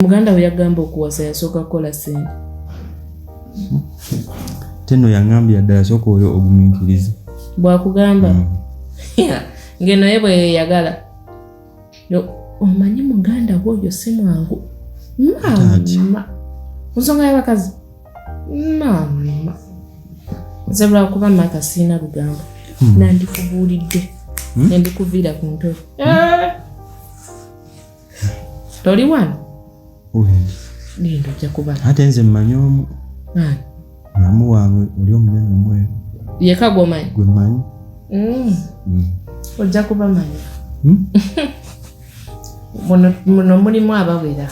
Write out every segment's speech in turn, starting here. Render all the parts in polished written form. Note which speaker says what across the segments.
Speaker 1: Muganda we yagamba okuwasa yasooka kukola ssente.
Speaker 2: Teno yangambye ddala sooka oyo ogumiikirize.
Speaker 1: Bwakugamba ngeno ye bwe yeeyagala. Omanyi muganda we oyo si mwangu. Mama. Nsonga y'abakazi. Mama. Nze lwakuba Martha siina lugamba. Nandikubuulidde. Nandikuviira ku ntebe. Toli wano? Linda ojja kuba.
Speaker 2: Ate nze mmanyi omu. Mulamu wange oli omunene omweru.
Speaker 1: Yeka gw'omanyi?
Speaker 2: Gwe mmanyi.
Speaker 1: Ojja kuba manyi. Muno mulimu abawera.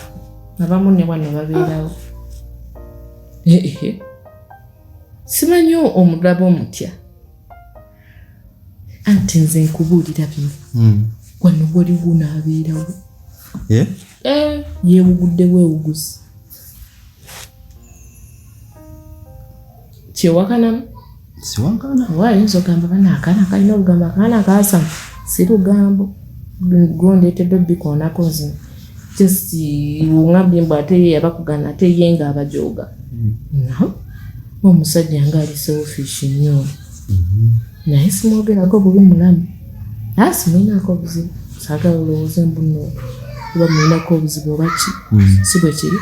Speaker 1: Abamu ne wano babeerawo. Simanyi omulaba omutya. Anti nze nkubuulira bino. Wano waliwo n'abeerawo. Yeewugudde weewuguzi. Kyewakanamu?
Speaker 2: Siwakana.
Speaker 1: Wayinza ogamba bana akaana kalina olugambo akaana kaasama. Si lugambo. Gondeetedde bikoonako nze. Wungambye mbu ate ye yabakugana ate ye nga abajooga. Omusajja nga ali selfish nnyo. Naye simwogerako bubi mulamu. Simulinako obuzibu. Saagala olowooze mbu nno kuba mulinako obuzibu oba ki? Si bwe kiri.